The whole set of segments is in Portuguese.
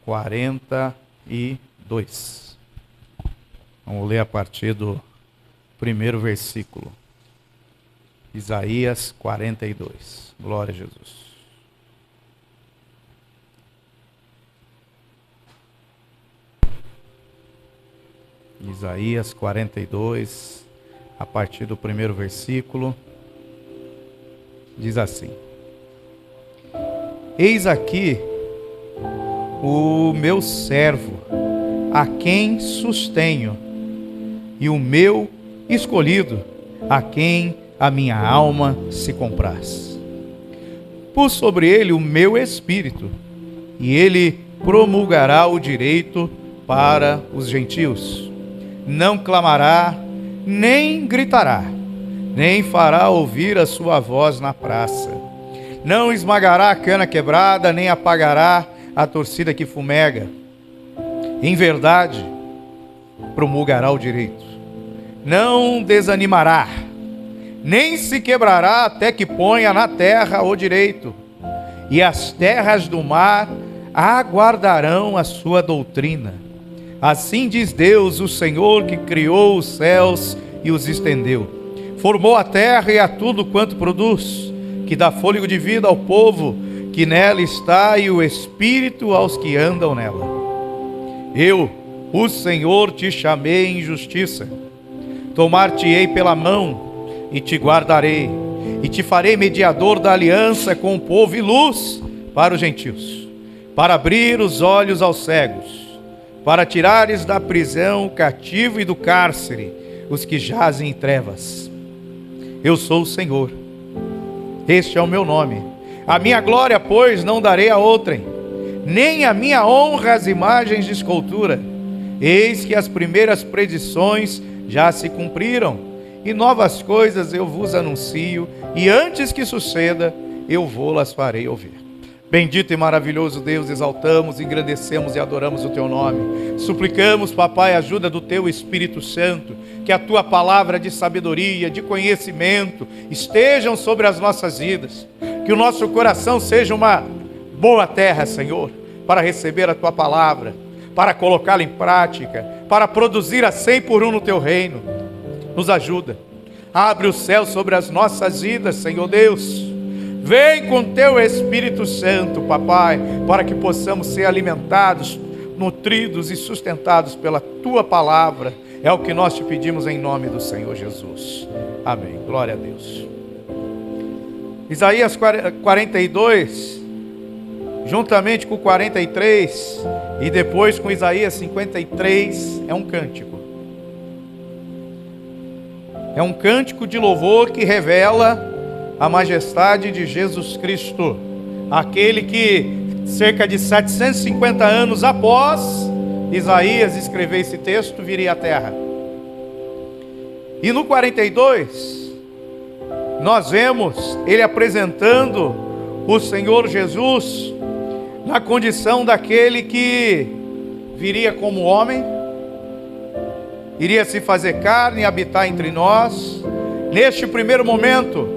42. Vamos ler a partir do primeiro versículo. Isaías 42. Glória a Jesus. Isaías 42, a partir do primeiro versículo, diz assim: Eis aqui o meu servo, a quem sustenho, e o meu escolhido, a quem a minha alma se compraz. Pus sobre ele o meu espírito, e ele promulgará o direito para os gentios. Não clamará, nem gritará, nem fará ouvir a sua voz na praça. Não esmagará a cana quebrada, nem apagará a torcida que fumega. Em verdade, promulgará o direito. Não desanimará, nem se quebrará até que ponha na terra o direito. E as terras do mar aguardarão a sua doutrina. Assim diz Deus, o Senhor, que criou os céus e os estendeu. Formou a terra e a tudo quanto produz, que dá fôlego de vida ao povo que nela está e o espírito aos que andam nela. Eu, o Senhor, te chamei em justiça. Tomar-te-ei pela mão e te guardarei, e te farei mediador da aliança com o povo e luz para os gentios, para abrir os olhos aos cegos, para tirares da prisão o cativo e do cárcere os que jazem em trevas. Eu sou o Senhor, este é o meu nome. A minha glória, pois, não darei a outrem, nem a minha honra às imagens de escultura. Eis que as primeiras predições já se cumpriram, e novas coisas eu vos anuncio, e antes que suceda, eu vou-las farei ouvir. Bendito e maravilhoso Deus, exaltamos, engrandecemos e adoramos o Teu nome. Suplicamos, Papai, a ajuda do Teu Espírito Santo, que a Tua palavra de sabedoria, de conhecimento, estejam sobre as nossas vidas. Que o nosso coração seja uma boa terra, Senhor, para receber a Tua palavra, para colocá-la em prática, para produzir a 100 por 1 no Teu reino. Nos ajuda. Abre o céu sobre as nossas vidas, Senhor Deus. Vem com Teu Espírito Santo, Papai, para que possamos ser alimentados, nutridos e sustentados pela Tua palavra. É o que nós te pedimos em nome do Senhor Jesus. Amém. Glória a Deus. Isaías 42, juntamente com 43 e depois com Isaías 53, é um cântico. É um cântico de louvor que revela a majestade de Jesus Cristo, aquele que cerca de 750 anos após Isaías escrever esse texto, viria à terra. E no 42, nós vemos ele apresentando o Senhor Jesus na condição daquele que viria como homem, iria se fazer carne e habitar entre nós. Neste primeiro momento,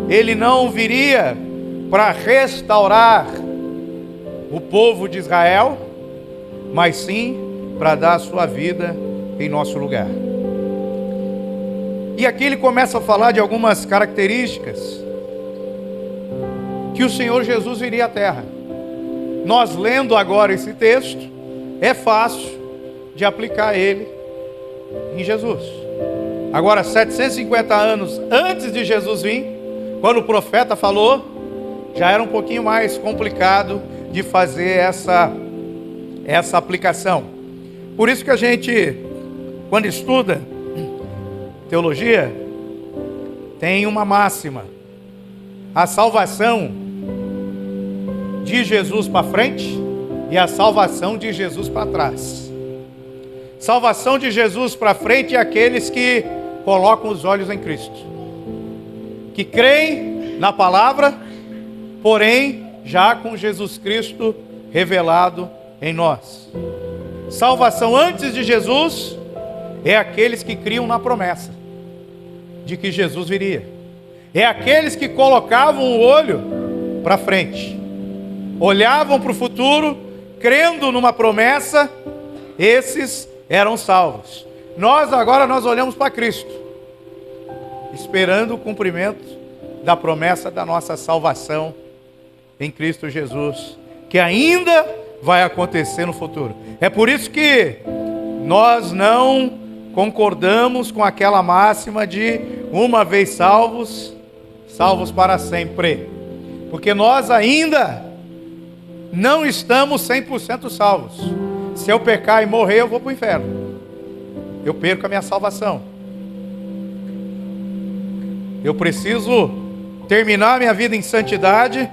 ele não viria para restaurar o povo de Israel, mas sim para dar a sua vida em nosso lugar. E aqui ele começa a falar de algumas características que o Senhor Jesus viria à terra. Nós lendo agora esse texto, é fácil de aplicar ele em Jesus. Agora, 750 anos antes de Jesus vir, quando o profeta falou, já era um pouquinho mais complicado de fazer essa aplicação. Por isso que a gente, quando estuda teologia, tem uma máxima: a salvação de Jesus para frente e a salvação de Jesus para trás. Salvação de Jesus para frente é aqueles que colocam os olhos em Cristo, que creem na palavra, porém já com Jesus Cristo revelado em nós. Salvação antes de Jesus é aqueles que criam na promessa de que Jesus viria. É aqueles que colocavam o olho para frente, olhavam para o futuro crendo numa promessa, esses eram salvos. Nós olhamos para Cristo, esperando o cumprimento da promessa da nossa salvação em Cristo Jesus, que ainda vai acontecer no futuro. É por isso que nós não concordamos com aquela máxima de uma vez salvos, salvos para sempre. Porque nós ainda não estamos 100% salvos. Se eu pecar e morrer, eu vou para o inferno. Eu perco a minha salvação. Eu preciso terminar a minha vida em santidade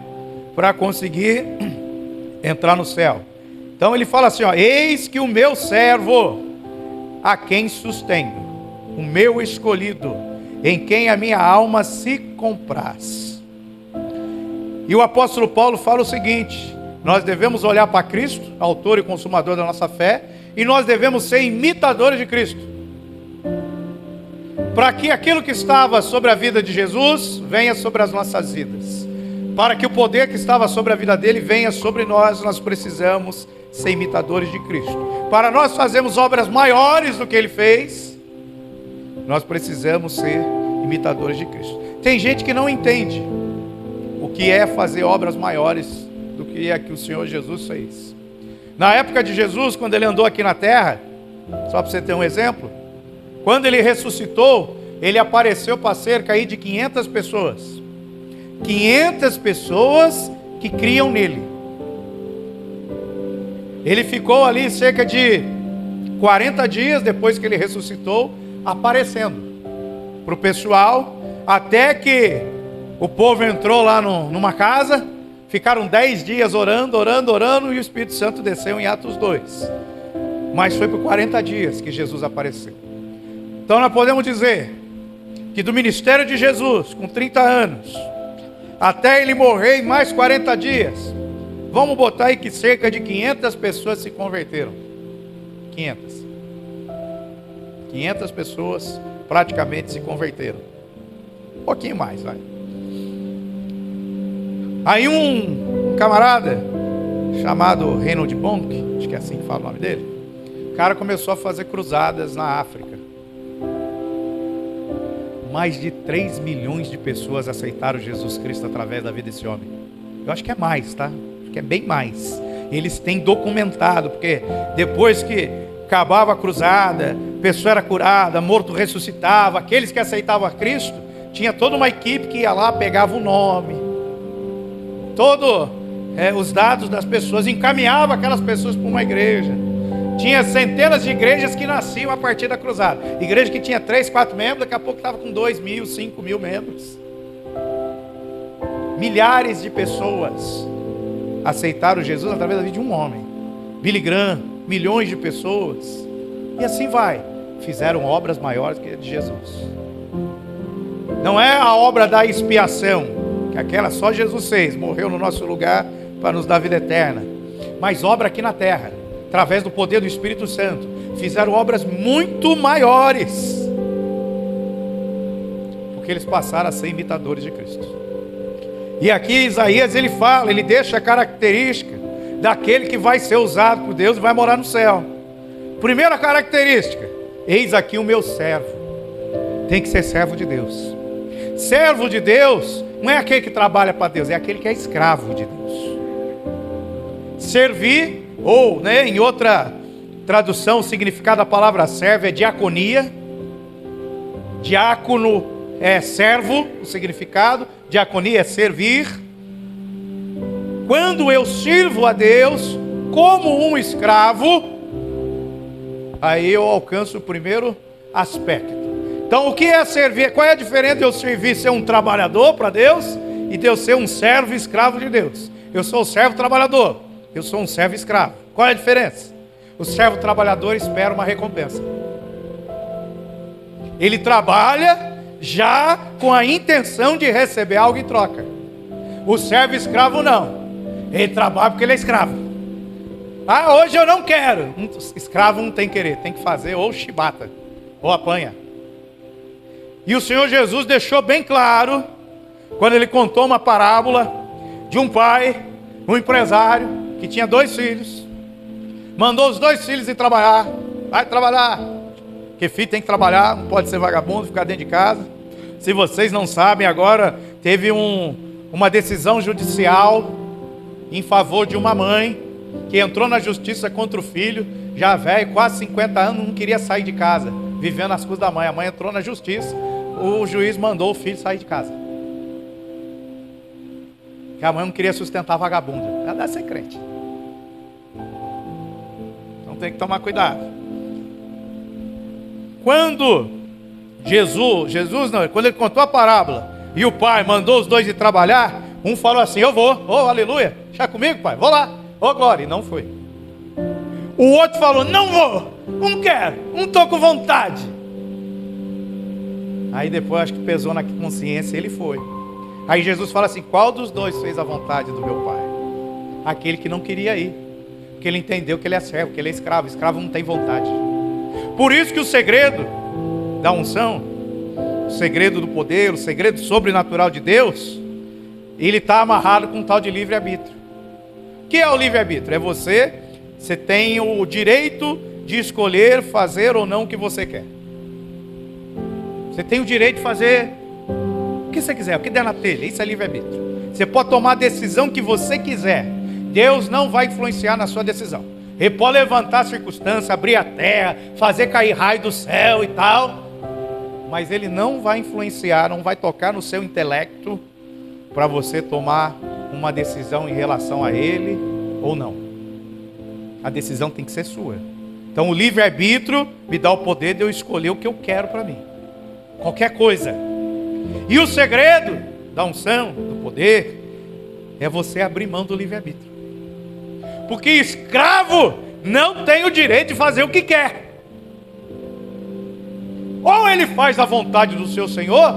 para conseguir entrar no céu. Então ele fala assim, eis que o meu servo, a quem sustenho, o meu escolhido, em quem a minha alma se compraz. E o apóstolo Paulo fala o seguinte: nós devemos olhar para Cristo, autor e consumador da nossa fé, e nós devemos ser imitadores de Cristo, para que aquilo que estava sobre a vida de Jesus venha sobre as nossas vidas. Para que o poder que estava sobre a vida dele venha sobre nós, nós precisamos ser imitadores de Cristo. Para nós fazermos obras maiores do que ele fez, nós precisamos ser imitadores de Cristo. Tem gente que não entende o que é fazer obras maiores do que é que o Senhor Jesus fez. Na época de Jesus, quando ele andou aqui na terra, só para você ter um exemplo, quando ele ressuscitou, ele apareceu para cerca aí de 500 pessoas. 500 pessoas que criam nele. Ele ficou ali cerca de 40 dias depois que ele ressuscitou, aparecendo para o pessoal, até que o povo entrou lá numa casa, ficaram 10 dias orando, e o Espírito Santo desceu em Atos 2. Mas foi por 40 dias que Jesus apareceu. Então nós podemos dizer que do ministério de Jesus, com 30 anos, até ele morrer em mais 40 dias, vamos botar aí que cerca de 500 pessoas se converteram. 500 pessoas praticamente se converteram. Um pouquinho mais, vai. Aí um camarada chamado Reinhold Bonk, acho que é assim que fala o nome dele, o cara começou a fazer cruzadas na África. Mais de 3 milhões de pessoas aceitaram Jesus Cristo através da vida desse homem. Eu acho que é mais, tá? Acho que é bem mais. Eles têm documentado, porque depois que acabava a cruzada, a pessoa era curada, morto ressuscitava, aqueles que aceitavam a Cristo, tinha toda uma equipe que ia lá, pegava o nome, os dados das pessoas, encaminhava aquelas pessoas para uma igreja. Tinha centenas de igrejas que nasciam a partir da cruzada. Igreja que tinha 3, 4 membros, daqui a pouco estava com 2.000, 5.000 membros. Milhares de pessoas aceitaram Jesus através da vida de um homem. Billy Graham, milhões de pessoas. E assim vai. Fizeram obras maiores que a de Jesus. Não é a obra da expiação, que aquela só Jesus fez, morreu no nosso lugar para nos dar vida eterna. Mas obra aqui na terra, através do poder do Espírito Santo, fizeram obras muito maiores, porque eles passaram a ser imitadores de Cristo. E aqui Isaías ele fala, ele deixa a característica daquele que vai ser usado por Deus e vai morar no céu. Primeira característica: eis aqui o meu servo. Tem que ser servo de Deus. Servo de Deus não é aquele que trabalha para Deus, é aquele que é escravo de Deus. Servir, ou, em outra tradução, o significado da palavra servo é diaconia. Diácono é servo, o significado. Diaconia é servir. Quando eu sirvo a Deus como um escravo, aí eu alcanço o primeiro aspecto. Então, o que é servir? Qual é a diferença de eu servir, ser um trabalhador para Deus, e de eu ser um servo escravo de Deus? Eu sou o servo trabalhador, eu sou um servo escravo. Qual é a diferença? O servo trabalhador espera uma recompensa. Ele trabalha já com a intenção de receber algo em troca. O servo escravo não. Ele trabalha porque ele é escravo. Ah, hoje eu não quero. Escravo não tem querer, tem que fazer ou chibata, ou apanha. E o Senhor Jesus deixou bem claro, quando ele contou uma parábola de um pai, um empresário, que tinha 2 filhos. Mandou os 2 filhos ir trabalhar. Vai trabalhar. Porque filho tem que trabalhar, não pode ser vagabundo, ficar dentro de casa. Se vocês não sabem, agora teve uma decisão judicial em favor de uma mãe que entrou na justiça contra o filho, já velho, quase 50 anos, não queria sair de casa, vivendo as coisas da mãe. A mãe entrou na justiça, o juiz mandou o filho sair de casa. Porque a mãe não queria sustentar vagabundo. Ela deve ser crente. Então tem que tomar cuidado. Quando quando ele contou a parábola e o pai mandou os 2 ir trabalhar, um falou assim: eu vou, oh aleluia, deixa comigo, pai, vou lá, oh glória, e não foi. O outro falou: não vou, não quero, não estou com vontade. Aí depois acho que pesou na consciência, ele foi. Aí Jesus fala assim: qual dos 2 fez a vontade do meu pai? Aquele que não queria ir, porque ele entendeu que ele é servo, que ele é escravo. Escravo não tem vontade. Por isso que o segredo da unção, o segredo do poder, o segredo sobrenatural de Deus, ele está amarrado com um tal de livre-arbítrio. O que é o livre-arbítrio? É você tem o direito de escolher fazer ou não o que você quer. Você tem o direito de fazer o que você quiser, o que der na telha. Isso é livre-arbítrio. Você pode tomar a decisão que você quiser. Deus não vai influenciar na sua decisão. Ele pode levantar a circunstância, abrir a terra, fazer cair raio do céu e tal, mas ele não vai influenciar, não vai tocar no seu intelecto para você tomar uma decisão em relação a ele ou não. A decisão tem que ser sua. Então o livre-arbítrio me dá o poder de eu escolher o que eu quero para mim, qualquer coisa. E o segredo da unção, do poder, é você abrir mão do livre-arbítrio. Porque escravo não tem o direito de fazer o que quer. Ou ele faz a vontade do seu Senhor,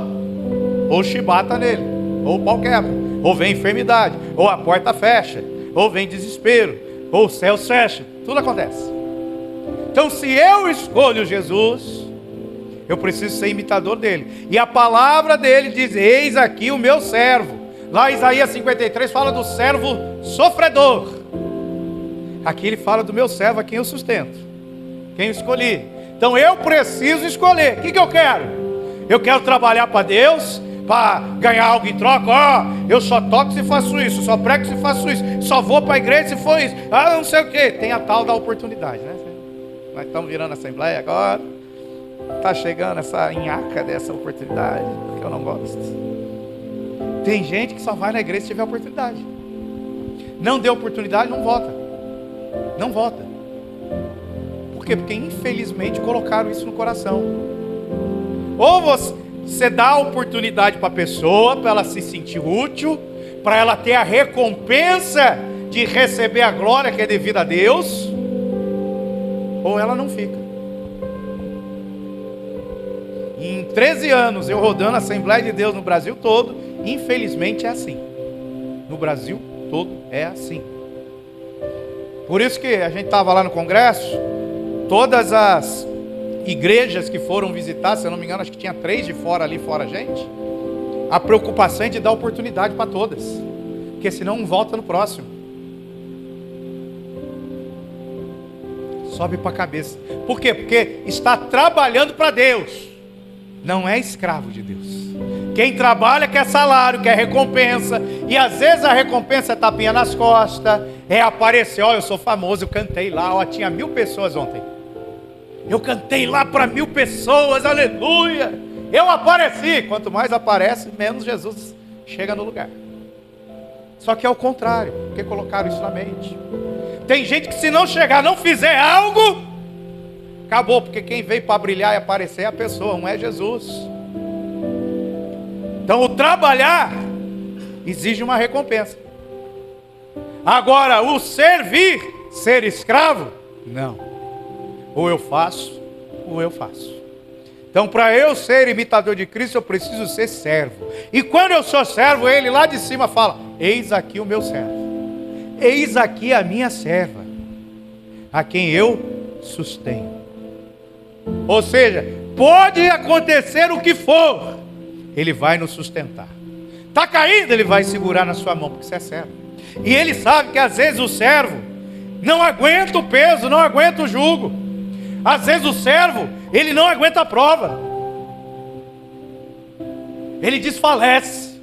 ou chibata nele, ou o pau quebra, ou vem enfermidade, ou a porta fecha, ou vem desespero, ou o céu fecha. Tudo acontece. Então se eu escolho Jesus, eu preciso ser imitador dele. E a palavra dele diz: eis aqui o meu servo. Lá Isaías 53 fala do servo sofredor. Aqui ele fala do meu servo, a quem eu sustento, quem eu escolhi. Então eu preciso escolher. O que eu quero? Eu quero trabalhar para Deus, para ganhar algo em troca. Eu só toco se faço isso, só prego se faço isso, só vou para a igreja se for isso. Não sei o que. Tem a tal da oportunidade, né? Nós estamos virando a assembleia agora. Está chegando essa nhaca dessa oportunidade, que eu não gosto. Tem gente que só vai na igreja se tiver oportunidade. Não deu oportunidade, não volta. Não vota. Por quê? Porque infelizmente colocaram isso no coração. Ou você dá a oportunidade para a pessoa, para ela se sentir útil, para ela ter a recompensa de receber a glória que é devida a Deus, ou ela não fica. Em 13 anos eu rodando a Assembleia de Deus no Brasil todo, infelizmente é assim. No Brasil todo é assim. Por isso que a gente estava lá no congresso, todas as igrejas que foram visitar, se eu não me engano, acho que tinha 3 de fora ali, fora a gente. A preocupação é de dar oportunidade para todas, porque senão um volta no próximo. Sobe para a cabeça. Por quê? Porque está trabalhando para Deus, não é escravo de Deus. Quem trabalha quer salário, quer recompensa, e às vezes a recompensa é tapinha nas costas, é aparecer: eu sou famoso, eu cantei lá, tinha 1000 pessoas ontem. Eu cantei lá para 1000 pessoas, aleluia. Eu apareci. Quanto mais aparece, menos Jesus chega no lugar. Só que é o contrário, porque colocaram isso na mente. Tem gente que se não chegar, não fizer algo, acabou, porque quem veio para brilhar e aparecer é a pessoa, não é Jesus. Então o trabalhar exige uma recompensa. Agora o servir, ser escravo, não. Ou eu faço, ou eu faço. Então para eu ser imitador de Cristo, eu preciso ser servo. E quando eu sou servo, ele lá de cima fala: eis aqui o meu servo. Eis aqui a minha serva, a quem eu sustenho. Ou seja, pode acontecer o que for, ele vai nos sustentar. Está caído, ele vai segurar na sua mão, porque você é servo. E ele sabe que às vezes o servo, não aguenta o peso, não aguenta o jugo. Às vezes o servo, ele não aguenta a prova, ele desfalece.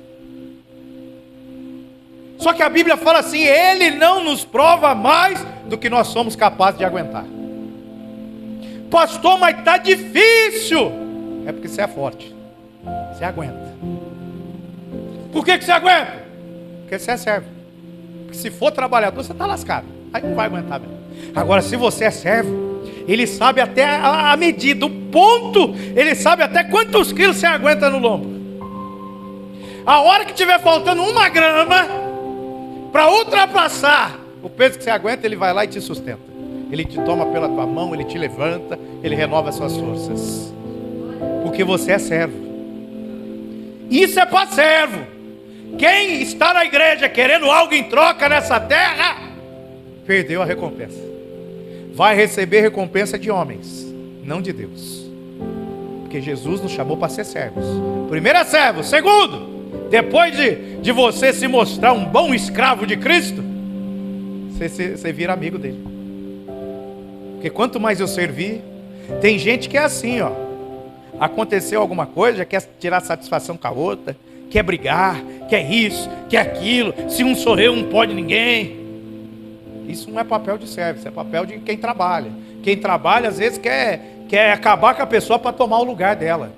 Só que a Bíblia fala assim: Ele não nos prova mais do que nós somos capazes de aguentar. Pastor, mas está difícil. É porque você é forte, você aguenta. Por que você aguenta? Porque você é servo. Porque se for trabalhador, você está lascado, aí não vai aguentar mesmo. Agora, se você é servo, ele sabe até a medida, o ponto, ele sabe até quantos quilos você aguenta no lombo. A hora que tiver faltando 1 grama para ultrapassar o peso que você aguenta, ele vai lá e te sustenta. Ele te toma pela tua mão, ele te levanta, ele renova as suas forças. Porque você é servo. Isso é para servo. Quem está na igreja querendo algo em troca nessa terra, perdeu a recompensa. Vai receber recompensa de homens, não de Deus. Porque Jesus nos chamou para ser servos. Primeiro é servo. Segundo, depois de você se mostrar um bom escravo de Cristo, você vira amigo dele. Porque quanto mais eu servir, tem gente que é assim, ó. Aconteceu alguma coisa, já quer tirar satisfação com a outra, quer brigar, quer isso, quer aquilo. Se um sou eu, não pode ninguém. Isso não é papel de servo, isso é papel de quem trabalha. Quem trabalha às vezes quer acabar com a pessoa para tomar o lugar dela.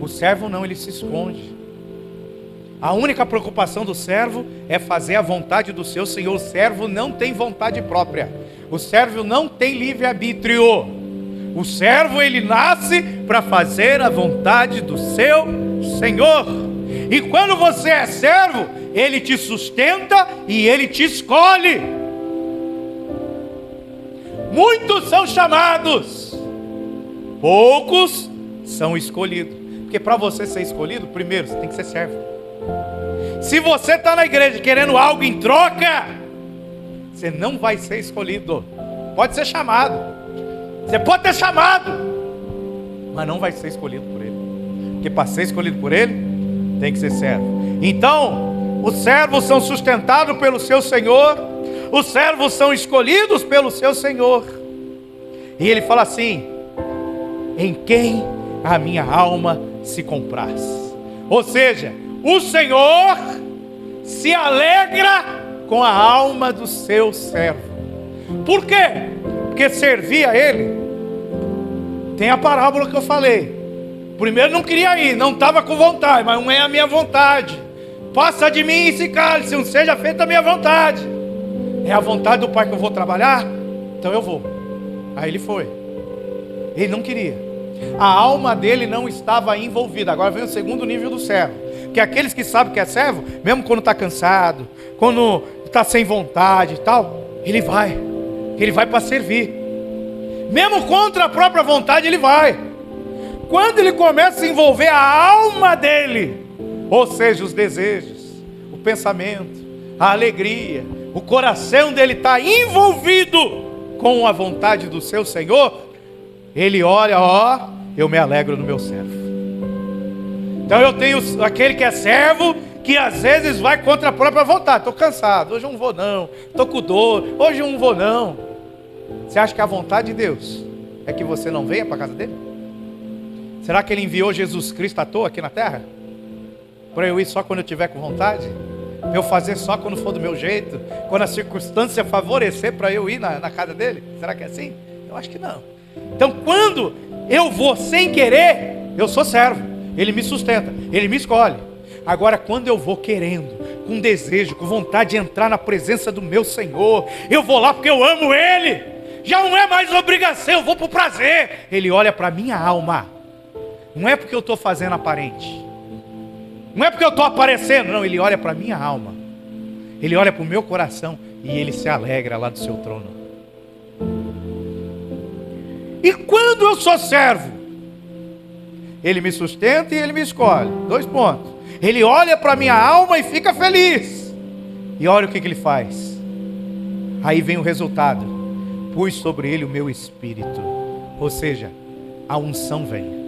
O servo não, ele se esconde. A única preocupação do servo é fazer a vontade do seu Senhor. O servo não tem vontade própria. O servo não tem livre-arbítrio. O servo, ele nasce para fazer a vontade do seu Senhor. E quando você é servo, ele te sustenta e ele te escolhe. Muitos são chamados, poucos são escolhidos. Porque para você ser escolhido, primeiro você tem que ser servo. Se você está na igreja querendo algo em troca, você não vai ser escolhido. Pode ser chamado, você pode ter chamado, mas não vai ser escolhido por ele. Porque para ser escolhido por ele, tem que ser servo. Então, os servos são sustentados pelo seu Senhor, os servos são escolhidos pelo seu Senhor. E ele fala assim: em quem a minha alma se compraz. Ou seja, o Senhor se alegra com a alma do seu servo. Por quê? Porque servir a ele, tem a parábola que eu falei. Primeiro não queria ir, não estava com vontade, mas não é a minha vontade. Passa de mim esse cálice, não seja feita a minha vontade. É a vontade do Pai que eu vou trabalhar, então eu vou. Aí ele foi. Ele não queria. A alma dele não estava envolvida. Agora vem o segundo nível do servo, que é aqueles que sabem que é servo, mesmo quando está cansado, quando está sem vontade e tal, ele vai para servir. Mesmo contra a própria vontade, ele vai. Quando ele começa a envolver a alma dele, ou seja, os desejos, o pensamento, a alegria, o coração dele está envolvido com a vontade do seu Senhor, ele olha, ó, eu me alegro no meu servo. Então eu tenho aquele que é servo, que às vezes vai contra a própria vontade. Estou cansado, hoje eu não vou não. Estou com dor, hoje eu não vou não. Você acha que a vontade de Deus é que você não venha para a casa dele? Será que ele enviou Jesus Cristo à toa aqui na terra? Para eu ir só quando eu tiver com vontade? Para eu fazer só quando for do meu jeito? Quando a circunstância favorecer para eu ir na casa dele? Será que é assim? Eu acho que não. Então quando eu vou sem querer, eu sou servo. Ele me sustenta, ele me escolhe. Agora quando eu vou querendo, com desejo, com vontade de entrar na presença do meu Senhor, eu vou lá porque eu amo Ele. Já não é mais obrigação, eu vou por prazer. Ele olha para a minha alma. Não é porque eu estou fazendo aparente, não é porque eu estou aparecendo, não. Ele olha para a minha alma, ele olha para o meu coração e ele se alegra lá do seu trono. E quando eu sou servo, ele me sustenta e ele me escolhe. 2 pontos. Ele olha para a minha alma e fica feliz. E olha o que ele faz. Aí vem o resultado: pus sobre ele o meu espírito. Ou seja, a unção vem.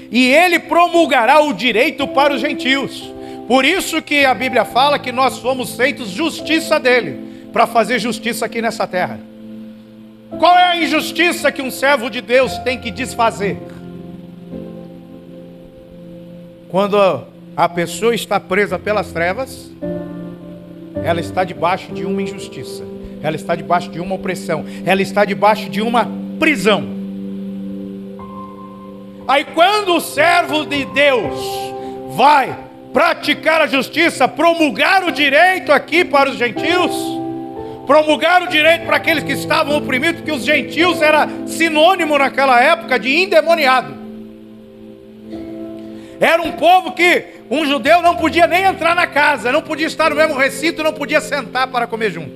E ele promulgará o direito para os gentios. Por isso que a Bíblia fala que nós somos feitos justiça dele, para fazer justiça aqui nessa terra. Qual é a injustiça que um servo de Deus tem que desfazer? Quando a pessoa está presa pelas trevas, ela está debaixo de uma injustiça, ela está debaixo de uma opressão, ela está debaixo de uma prisão. Aí quando o servo de Deus vai praticar a justiça, promulgar o direito aqui para os gentios, promulgar o direito para aqueles que estavam oprimidos, porque os gentios era sinônimo naquela época de endemoniado. Era um povo que um judeu não podia nem entrar na casa, não podia estar no mesmo recinto, não podia sentar para comer junto,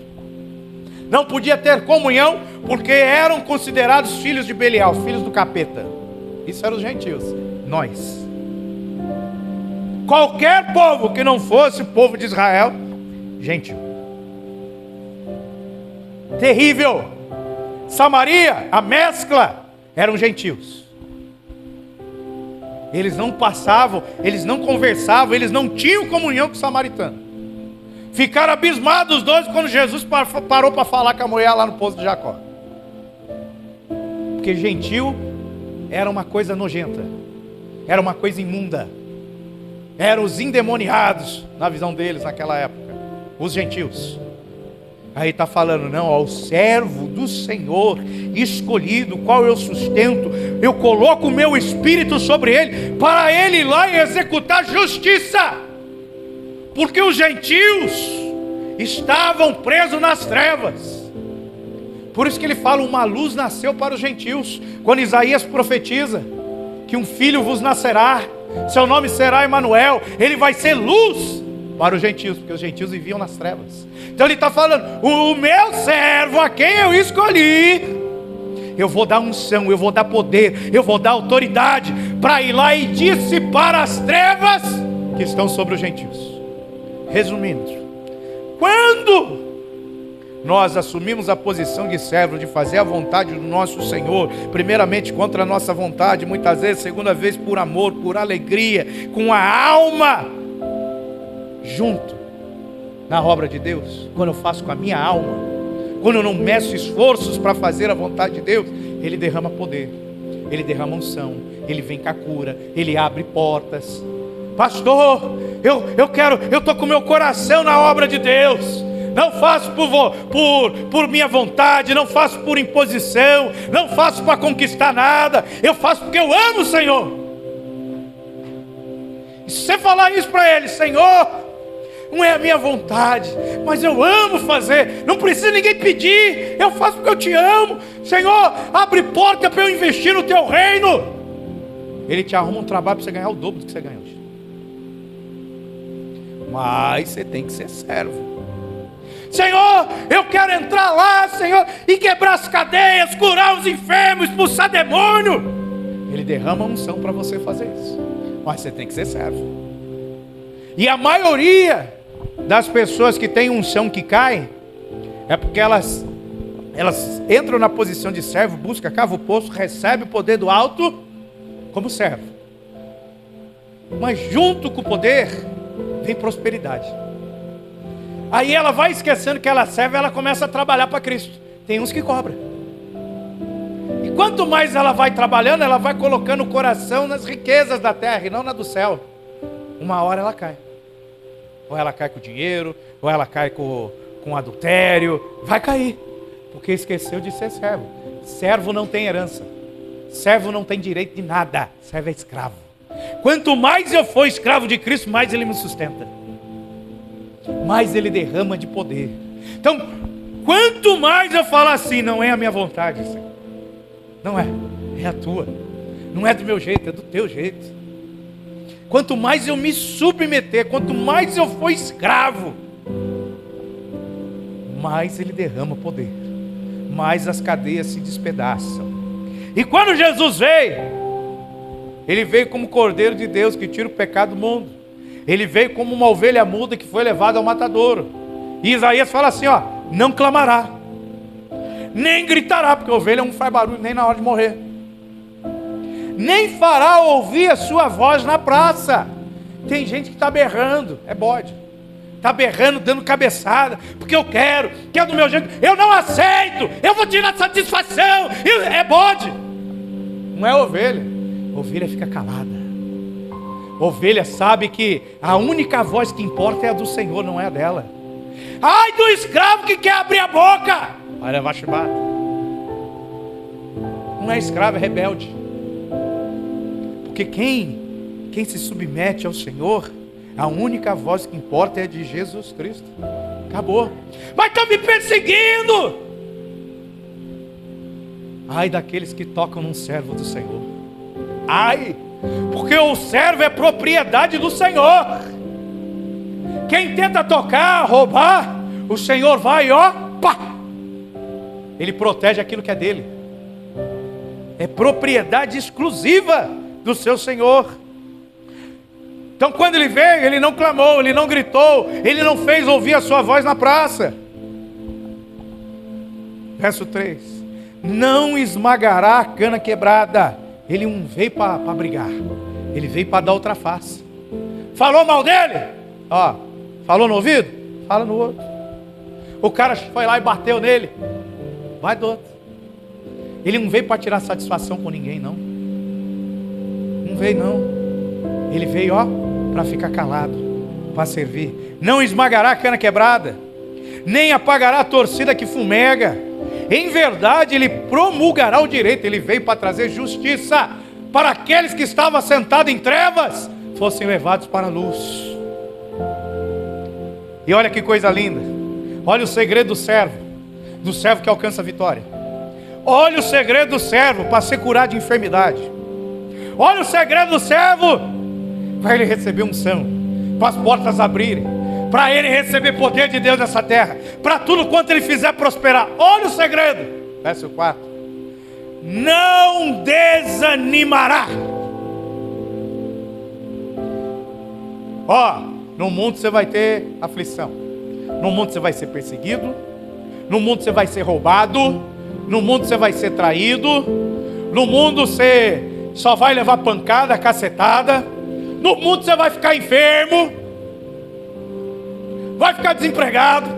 não podia ter comunhão, porque eram considerados filhos de Belial, filhos do capeta. Isso eram os gentios, nós. Qualquer povo que não fosse o povo de Israel, gentil. Terrível. Samaria, a mescla, eram gentios. Eles não passavam, eles não conversavam, eles não tinham comunhão com o samaritano. Ficaram abismados os dois quando Jesus parou para falar com a mulher lá no poço de Jacó. Porque gentil era uma coisa nojenta, era uma coisa imunda. Eram os endemoniados, na visão deles naquela época, os gentios. Aí está falando, não, ó, o servo do Senhor, escolhido, qual eu sustento, eu coloco o meu espírito sobre ele, para ele ir lá e executar justiça. Porque os gentios estavam presos nas trevas. Por isso que ele fala, uma luz nasceu para os gentios. Quando Isaías profetiza que um filho vos nascerá, seu nome será Emanuel, ele vai ser luz para os gentios, porque os gentios viviam nas trevas. Então ele está falando, o meu servo, a quem eu escolhi, eu vou dar unção, eu vou dar poder, eu vou dar autoridade, para ir lá e dissipar as trevas que estão sobre os gentios. Resumindo, quando nós assumimos a posição de servo, de fazer a vontade do nosso Senhor, primeiramente contra a nossa vontade, muitas vezes, segunda vez por amor, por alegria, com a alma junto na obra de Deus, quando eu faço com a minha alma, quando eu não meço esforços para fazer a vontade de Deus, Ele derrama poder, Ele derrama unção, Ele vem com a cura, Ele abre portas. Pastor, eu estou com meu coração na obra de Deus. Não faço por minha vontade, não faço por imposição, não faço para conquistar nada, eu faço porque eu amo o Senhor. E se você falar isso para ele, Senhor, não é a minha vontade, mas eu amo fazer, não precisa ninguém pedir, eu faço porque eu te amo. Senhor, abre porta para eu investir no teu reino. Ele te arruma um trabalho para você ganhar o dobro do que você ganha hoje. Mas você tem que ser servo. Senhor, eu quero entrar lá, Senhor, e quebrar as cadeias, curar os enfermos, expulsar demônio. Ele derrama unção para você fazer isso, mas você tem que ser servo. E a maioria das pessoas que têm unção que cai, é porque elas entram na posição de servo, busca, cava o poço, recebe o poder do alto como servo. Mas junto com o poder vem prosperidade. Aí ela vai esquecendo que ela serve, ela começa a trabalhar para Cristo. Tem uns que cobram. E quanto mais ela vai trabalhando, ela vai colocando o coração nas riquezas da terra e não na do céu. Uma hora ela cai. Ou ela cai com dinheiro, ou ela cai com adultério. Vai cair, porque esqueceu de ser servo. Servo não tem herança. Servo não tem direito de nada. Servo é escravo. Quanto mais eu for escravo de Cristo, mais Ele me sustenta, mais Ele derrama de poder. Então, quanto mais eu falar assim, não é a minha vontade, Senhor, não é, é a tua, não é do meu jeito, é do teu jeito. Quanto mais eu me submeter, quanto mais eu for escravo, mais Ele derrama poder, mais as cadeias se despedaçam. E quando Jesus veio, Ele veio como Cordeiro de Deus que tira o pecado do mundo. Ele veio como uma ovelha muda que foi levada ao matadouro. E Isaías fala assim, ó, não clamará, nem gritará, porque a ovelha não faz barulho nem na hora de morrer, nem fará ouvir a sua voz na praça. Tem gente que está berrando, é bode. Está berrando, dando cabeçada, porque eu quero, que é do meu jeito. Eu não aceito, eu vou tirar satisfação. É bode. Não é ovelha. Ovelha fica calada. Ovelha sabe que a única voz que importa é a do Senhor, não é a dela. Ai do escravo que quer abrir a boca. Olha, vai chamar. Não é escravo, é rebelde. Porque quem se submete ao Senhor, a única voz que importa é a de Jesus Cristo. Acabou. Mas estão me perseguindo. Ai daqueles que tocam num servo do Senhor. Ai, porque o servo é propriedade do Senhor. Quem tenta tocar, roubar, o Senhor vai, ó, pá. Ele protege aquilo que é dele. É propriedade exclusiva do seu Senhor. Então quando ele veio, ele não clamou, ele não gritou, ele não fez ouvir a sua voz na praça. Verso 3: não esmagará a cana quebrada. Ele não veio para brigar, ele veio para dar outra face. Falou mal dele? Ó, falou no ouvido? Fala no outro. O cara foi lá e bateu nele, vai do outro. Ele não veio para tirar satisfação com ninguém, não. Não veio, não. Ele veio, ó, para ficar calado, para servir. Não esmagará a cana quebrada, nem apagará a torcida que fumega. Em verdade, ele promulgará o direito. Ele veio para trazer justiça para aqueles que estavam sentados em trevas, fossem levados para a luz. E olha que coisa linda. Olha o segredo do servo que alcança a vitória. Olha o segredo do servo para ser curado de enfermidade. Olha o segredo do servo para ele receber unção, para as portas abrirem, para ele receber poder de Deus nessa terra, para tudo quanto ele fizer prosperar. Olha o segredo. Verso 4: não desanimará. Ó, no mundo você vai ter aflição, no mundo você vai ser perseguido, no mundo você vai ser roubado, no mundo você vai ser traído, no mundo você só vai levar pancada, cacetada, no mundo você vai ficar enfermo, vai ficar desempregado,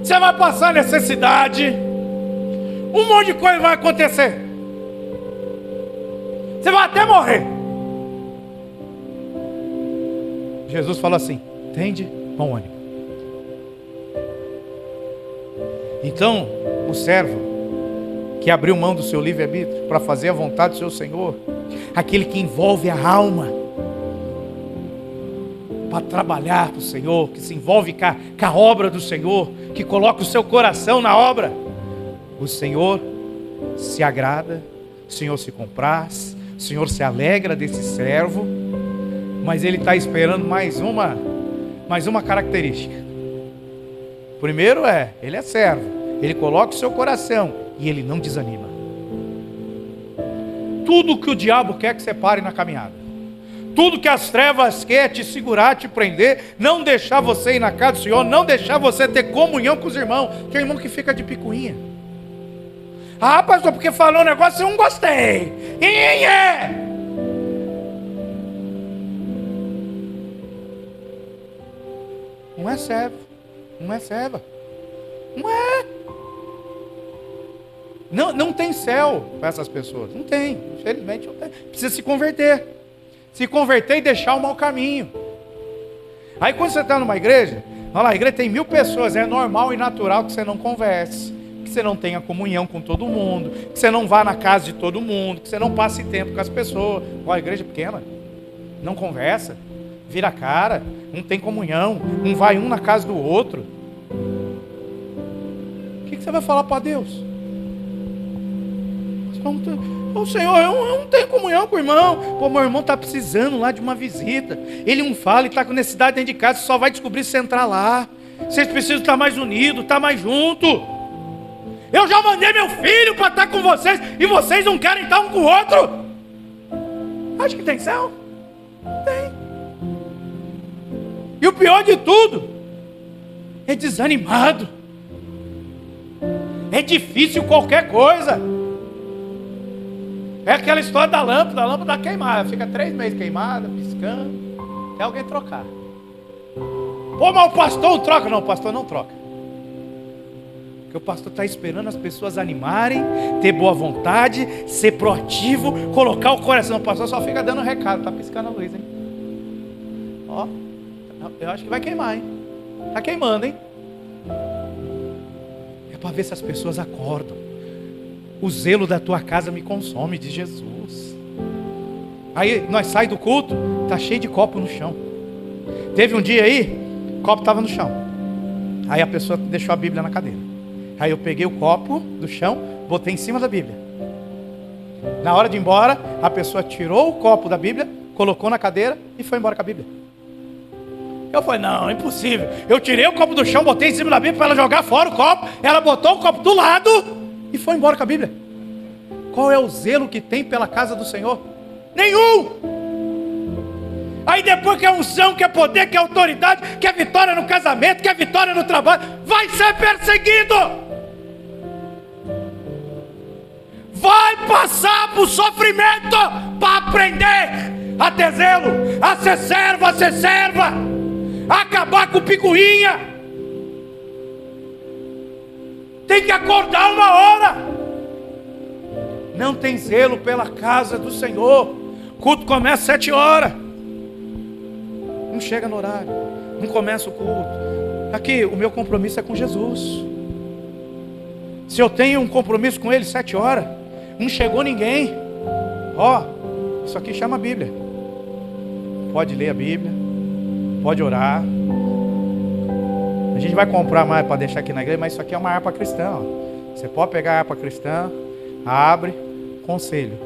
você vai passar necessidade, um monte de coisa vai acontecer, você vai até morrer. Jesus falou assim: tende bom ânimo. Então o servo que abriu mão do seu livre-arbítrio para fazer a vontade do seu Senhor, aquele que envolve a alma para trabalhar para o Senhor, que se envolve com a obra do Senhor, que coloca o seu coração na obra, o Senhor se agrada, o Senhor se compraz, o Senhor se alegra desse servo. Mas ele está esperando mais uma característica. Primeiro ele é servo, ele coloca o seu coração e ele não desanima. Tudo que o diabo quer que você pare na caminhada, tudo que as trevas quer te segurar, te prender, não deixar você ir na casa do Senhor, não deixar você ter comunhão com os irmãos. Tem irmão que fica de picuinha. Ah, pastor, porque falou um negócio eu não gostei. Não é servo, não é serva, não é. Não tem céu para essas pessoas, não tem, infelizmente não tem. Precisa se converter e deixar o mau caminho. Aí quando você está numa igreja, olha lá, a igreja tem 1000 pessoas, é normal e natural que você não converse, que você não tenha comunhão com todo mundo, que você não vá na casa de todo mundo, que você não passe tempo com as pessoas. Olha, a igreja é pequena, não conversa, vira a cara, não tem comunhão, não vai um na casa do outro. O que você vai falar para Deus? Ô Senhor, eu não tenho comunhão com o irmão. Pô, meu irmão está precisando lá de uma visita. Ele não fala e está com necessidade dentro de casa. Você só vai descobrir se entrar lá. Vocês precisam estar mais unidos, estar mais juntos. Eu já mandei meu filho para estar com vocês e vocês não querem estar um com o outro. Acho que tem céu? Tem. E o pior de tudo é desanimado. É difícil qualquer coisa. É aquela história da lâmpada, a lâmpada queimada, fica 3 meses queimada, piscando, Quer alguém trocar. Pô, mas o pastor não troca. Não, o pastor não troca. Porque o pastor está esperando as pessoas animarem, ter boa vontade, ser proativo, colocar o coração. O pastor só fica dando recado. Está piscando a luz, hein? Ó, eu acho que vai queimar, hein? Está queimando, hein? É para ver se as pessoas acordam. O zelo da tua casa me consome, de Jesus. Aí nós saímos do culto, tá cheio de copo no chão. Teve um dia aí, o copo estava no chão. Aí a pessoa deixou a Bíblia na cadeira. Aí eu peguei o copo do chão, botei em cima da Bíblia. Na hora de ir embora, a pessoa tirou o copo da Bíblia, colocou na cadeira e foi embora com a Bíblia. Eu falei, não, é impossível. Eu tirei o copo do chão, botei em cima da Bíblia para ela jogar fora o copo. Ela botou o copo do lado e foi embora com a Bíblia. Qual é o zelo que tem pela casa do Senhor? Nenhum! Aí depois que é unção, que é poder, que é autoridade, que é vitória no casamento, que é vitória no trabalho, vai ser perseguido! Vai passar por sofrimento para aprender a ter zelo, a ser servo, a ser serva, a acabar com picuinha. Tem que acordar uma hora. Não tem zelo pela casa do Senhor. O culto começa às 7 horas. Não chega no horário. Não começa o culto. Aqui, o meu compromisso é com Jesus. Se eu tenho um compromisso com Ele 7 horas, não chegou ninguém. Ó, isso aqui chama Bíblia. Pode ler a Bíblia. Pode orar. A gente vai comprar mais para deixar aqui na igreja, mas isso aqui é uma harpa cristã. Ó. Você pode pegar a harpa cristã, abre, conselho.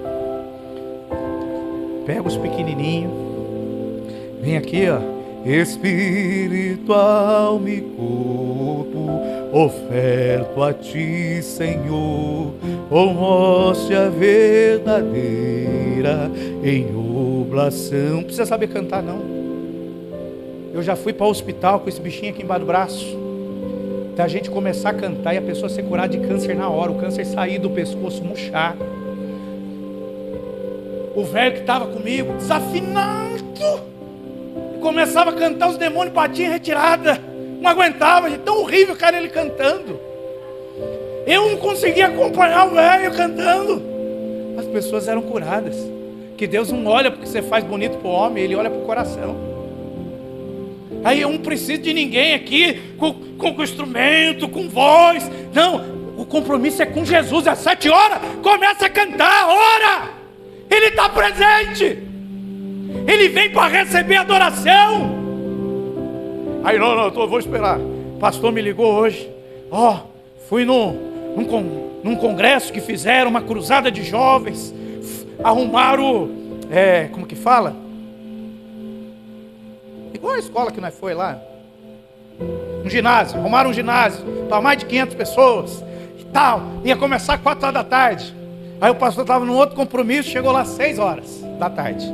Pega os pequenininhos. Vem aqui, ó. Espírito, alma e corpo, oferto a ti, Senhor, hóstia verdadeira em oblação. Não precisa saber cantar, não. Eu já fui para o hospital com esse bichinho aqui embaixo do braço. Da gente começar a cantar e a pessoa ser curada de câncer na hora, o câncer sair do pescoço, murchar. O velho que estava comigo, desafinado, começava a cantar, os demônios batiam em retirada. Não aguentava, de tão horrível, cara, ele cantando. Eu não conseguia acompanhar o velho cantando. As pessoas eram curadas. Que Deus não olha porque você faz bonito para o homem, Ele olha para o coração. Aí eu não preciso de ninguém aqui com instrumento, com voz. Não, o compromisso é com Jesus. Às 7 horas, começa a cantar, ora. Ele está presente. Ele vem para receber adoração. Aí não, vou esperar. O pastor me ligou hoje. Fui num congresso que fizeram, uma cruzada de jovens. Arrumaram, como que fala? Igual a escola que nós foi lá. Um ginásio, arrumaram um ginásio para mais de 500 pessoas e tal. Ia começar às 4 horas da tarde. Aí o pastor estava num outro compromisso, chegou lá às 6 horas da tarde.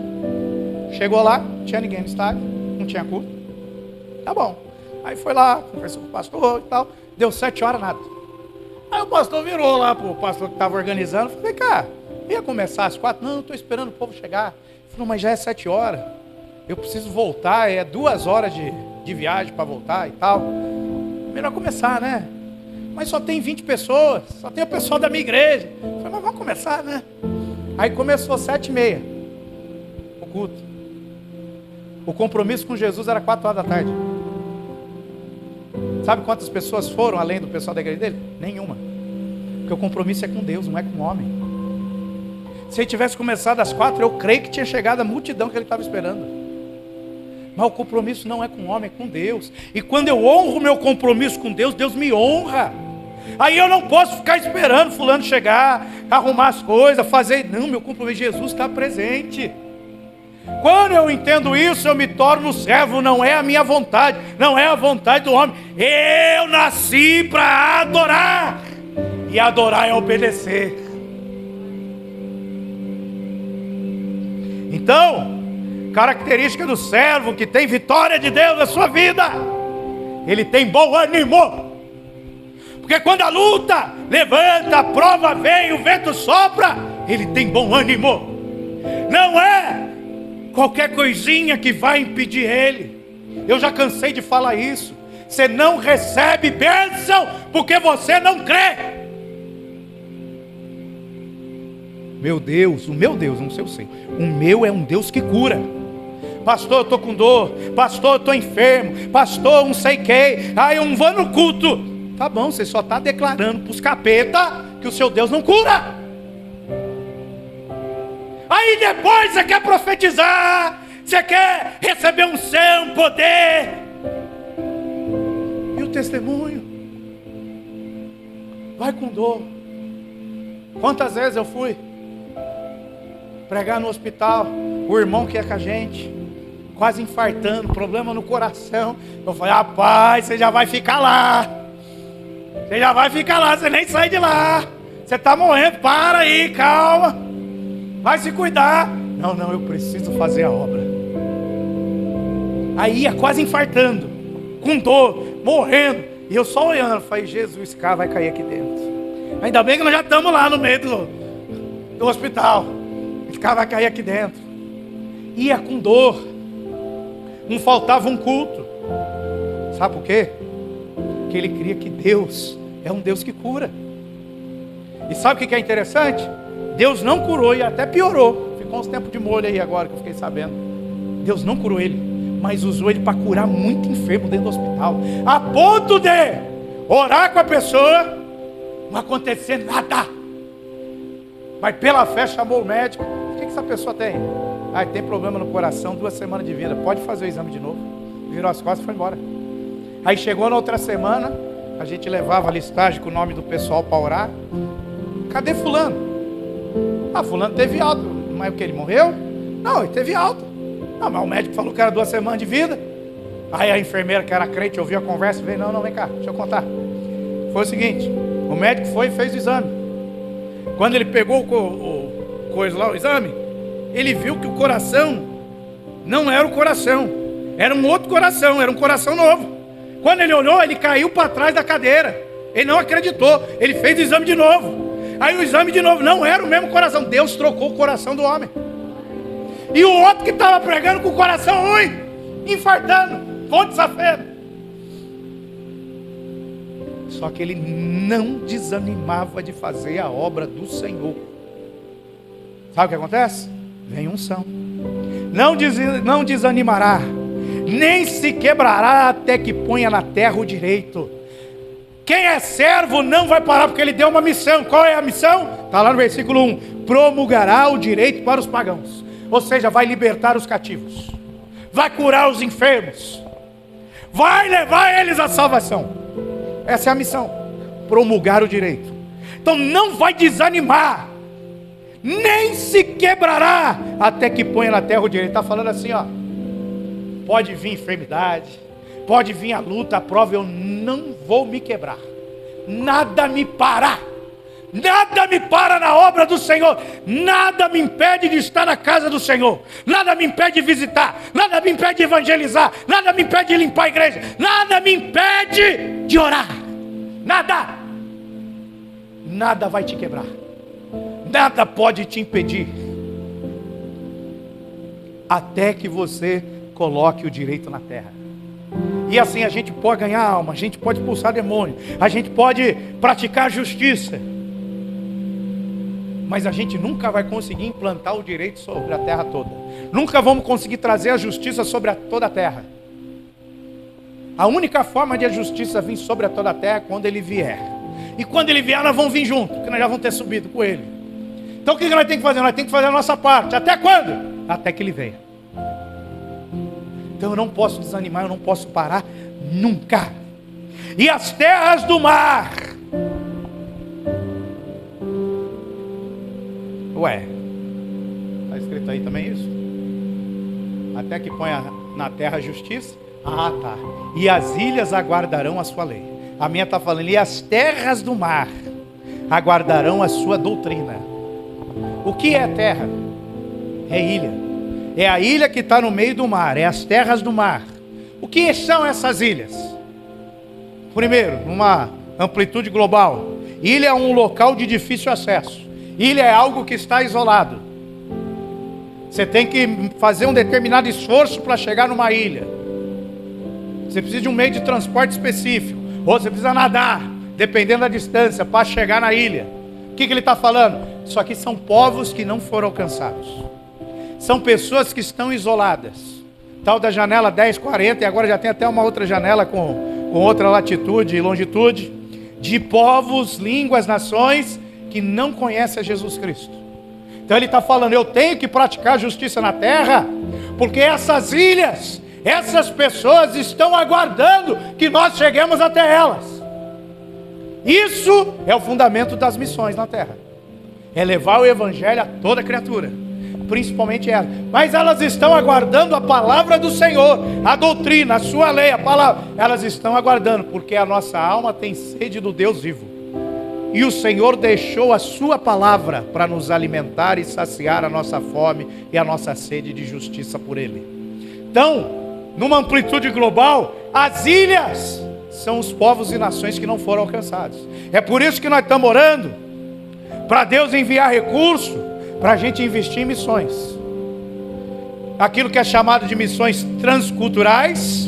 Chegou lá, não tinha ninguém no estádio, não tinha culto. Tá bom. Aí foi lá, conversou com o pastor e tal. Deu 7 horas, nada. Aí o pastor virou lá pro pastor que estava organizando. Falei, cara, ia começar às 4? Não, estou esperando o povo chegar. Ele falou, mas já é 7 horas. Eu preciso voltar, é 2 horas de viagem para voltar e tal. Melhor começar, né? Mas só tem 20 pessoas, só tem o pessoal da minha igreja. Eu falei, mas vamos começar, né? Aí começou 7h30 o culto. O compromisso com Jesus era 4 horas da tarde. Sabe quantas pessoas foram além do pessoal da igreja dele? Nenhuma. Porque o compromisso é com Deus, não é com o homem. Se ele tivesse começado às 4, eu creio que tinha chegado a multidão que ele estava esperando. Mas o compromisso não é com o homem, é com Deus. E quando eu honro o meu compromisso com Deus, Deus me honra. Aí eu não posso ficar esperando fulano chegar, arrumar as coisas, fazer. Não, meu compromisso, Jesus está presente. Quando eu entendo isso, eu me torno servo. Não é a minha vontade, não é a vontade do homem. Eu nasci para adorar. E adorar é obedecer. Então, característica do servo que tem vitória de Deus na sua vida, ele tem bom ânimo. Porque quando a luta levanta, a prova vem, o vento sopra, ele tem bom ânimo. Não é qualquer coisinha que vai impedir ele. Eu já cansei de falar isso. Você não recebe bênção porque você não crê. Meu Deus, o meu Deus, não sei o seu. O meu é um Deus que cura. Pastor, eu estou com dor. Pastor, eu estou enfermo. Pastor, não sei quem. Eu não vou no culto. Tá bom, você só está declarando para os capeta que o seu Deus não cura. Aí depois você quer profetizar. Você quer receber unção, poder. E o testemunho? Vai com dor. Quantas vezes eu fui pregar no hospital, o irmão que é com a gente, quase infartando, problema no coração. Eu falei, rapaz, você já vai ficar lá. Você já vai ficar lá, você nem sai de lá. Você está morrendo, para aí, calma. Vai se cuidar. Não, eu preciso fazer a obra. Aí ia quase infartando, com dor, morrendo. E eu só olhando, eu falei, Jesus, esse cara vai cair aqui dentro. Ainda bem que nós já estamos lá no meio do hospital. Esse cara vai cair aqui dentro. Ia com dor. Não faltava um culto. Sabe por quê? Porque ele cria que Deus é um Deus que cura. E sabe o que é interessante? Deus não curou e até piorou. Ficou uns tempos de molho aí agora que eu fiquei sabendo. Deus não curou ele, mas usou ele para curar muito enfermo dentro do hospital. A ponto de orar com a pessoa, não acontecer nada. Mas pela fé chamou o médico. O que essa pessoa tem? Tem problema no coração, 2 semanas de vida. Pode fazer o exame de novo. Virou as costas e foi embora. Aí chegou na outra semana, a gente levava a listagem com o nome do pessoal para orar. Cadê fulano? Fulano teve alta. Mas o que, ele morreu? Não, ele teve alta. Não, mas o médico falou que era 2 semanas de vida. Aí a enfermeira que era crente ouviu a conversa e veio, não, vem cá, deixa eu contar. Foi o seguinte, o médico foi e fez o exame. Quando ele pegou o exame, ele viu que o coração não era o coração, era um outro coração, era um coração novo. Quando ele olhou, ele caiu para trás da cadeira. Ele não acreditou, ele fez o exame de novo. Aí o exame de novo não era o mesmo coração. Deus trocou o coração do homem. E o outro que estava pregando com o coração ruim, infartando, ponte safado. Só que ele não desanimava de fazer a obra do Senhor. Sabe o que acontece? Vem unção. Não desanimará, nem se quebrará até que ponha na terra o direito. Quem é servo não vai parar porque ele deu uma missão. Qual é a missão? Está lá no versículo 1. Promulgará o direito para os pagãos. Ou seja, vai libertar os cativos. Vai curar os enfermos. Vai levar eles à salvação. Essa é a missão. Promulgar o direito. Então não vai desanimar. Nem se quebrará até que ponha na terra o direito. Está falando assim, ó. Pode vir enfermidade. Pode vir a luta, a prova, eu não vou me quebrar. Nada me para. Nada me para na obra do Senhor. Nada me impede de estar na casa do Senhor. Nada me impede de visitar. Nada me impede de evangelizar. Nada me impede de limpar a igreja. Nada me impede de orar. Nada. Nada vai te quebrar. Nada pode te impedir. Até que você coloque o direito na terra. E assim a gente pode ganhar alma, a gente pode expulsar demônio, a gente pode praticar justiça. Mas a gente nunca vai conseguir implantar o direito sobre a terra toda. Nunca vamos conseguir trazer a justiça sobre toda a terra. A única forma de a justiça vir sobre toda a terra é quando ele vier. E quando ele vier, nós vamos vir junto, porque nós já vamos ter subido com ele. Então o que nós temos que fazer? Nós temos que fazer a nossa parte. Até quando? Até que ele venha. Então eu não posso desanimar, eu não posso parar nunca. E as terras do mar. Ué, está escrito aí também isso? Até que ponha na terra a justiça? Ah, tá. E as ilhas aguardarão a sua lei. A minha está falando, e as terras do mar aguardarão a sua doutrina. O que é terra? É ilha. É a ilha que está no meio do mar, é as terras do mar. O que são essas ilhas? Primeiro, numa amplitude global, ilha é um local de difícil acesso. Ilha é algo que está isolado. Você tem que fazer um determinado esforço para chegar numa ilha. Você precisa de um meio de transporte específico. Ou você precisa nadar, dependendo da distância, para chegar na ilha. O que ele está falando? Isso aqui são povos que não foram alcançados. São pessoas que estão isoladas. Tal da janela 1040, e agora já tem até uma outra janela com outra latitude e longitude, de povos, línguas, nações que não conhecem a Jesus Cristo. Então ele está falando, eu tenho que praticar justiça na terra, porque essas ilhas, essas pessoas estão aguardando que nós cheguemos até elas. Isso é o fundamento das missões na terra. É levar o evangelho a toda criatura, principalmente elas. Mas elas estão aguardando a palavra do Senhor, a doutrina, a sua lei, a palavra. Elas estão aguardando, porque a nossa alma tem sede do Deus vivo. E o Senhor deixou a sua palavra para nos alimentar e saciar a nossa fome e a nossa sede de justiça por Ele. Então, numa amplitude global, as ilhas são os povos e nações que não foram alcançados. É por isso que nós estamos orando para Deus enviar recurso para a gente investir em missões. Aquilo que é chamado de missões transculturais,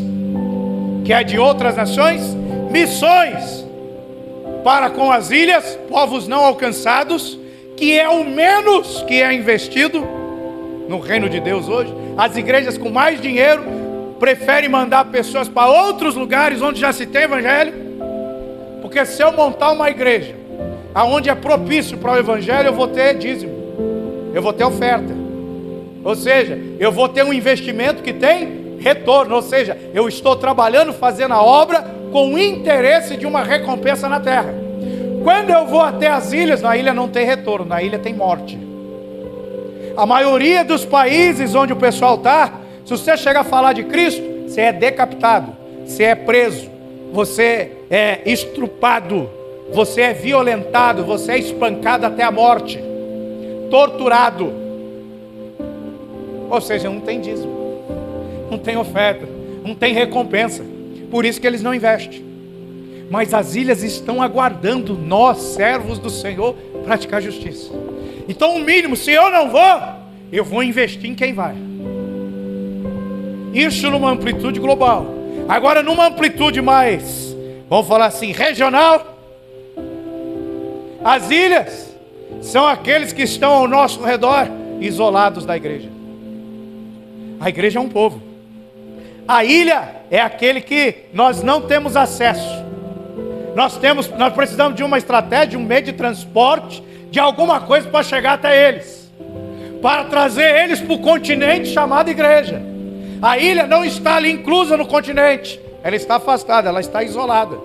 que é de outras nações, missões para com as ilhas, povos não alcançados, que é o menos que é investido no reino de Deus hoje. As igrejas com mais dinheiro preferem mandar pessoas para outros lugares onde já se tem evangelho, porque se eu montar uma igreja aonde é propício para o evangelho, eu vou ter dízimo, eu vou ter oferta, ou seja, eu vou ter um investimento que tem retorno, ou seja, eu estou trabalhando, fazendo a obra com interesse de uma recompensa na terra. Quando eu vou até as ilhas, na ilha não tem retorno, na ilha tem morte. A maioria dos países onde o pessoal está, se você chegar a falar de Cristo, você é decapitado, você é preso, você é estrupado, você é violentado, você é espancado até a morte, torturado. Ou seja, não tem dízimo, não tem oferta, não tem recompensa. Por isso que eles não investem. Mas as ilhas estão aguardando nós, servos do Senhor, praticar justiça. Então o mínimo, se eu não vou, eu vou investir em quem vai. Isso numa amplitude global. Agora numa amplitude mais, vamos falar assim, regional. As ilhas são aqueles que estão ao nosso redor, isolados da igreja. A igreja é um povo. A ilha é aquele que nós não temos acesso. Nós precisamos de uma estratégia, de um meio de transporte, de alguma coisa para chegar até eles, para trazer eles para o continente chamado igreja. A ilha não está ali inclusa no continente, ela está afastada, ela está isolada.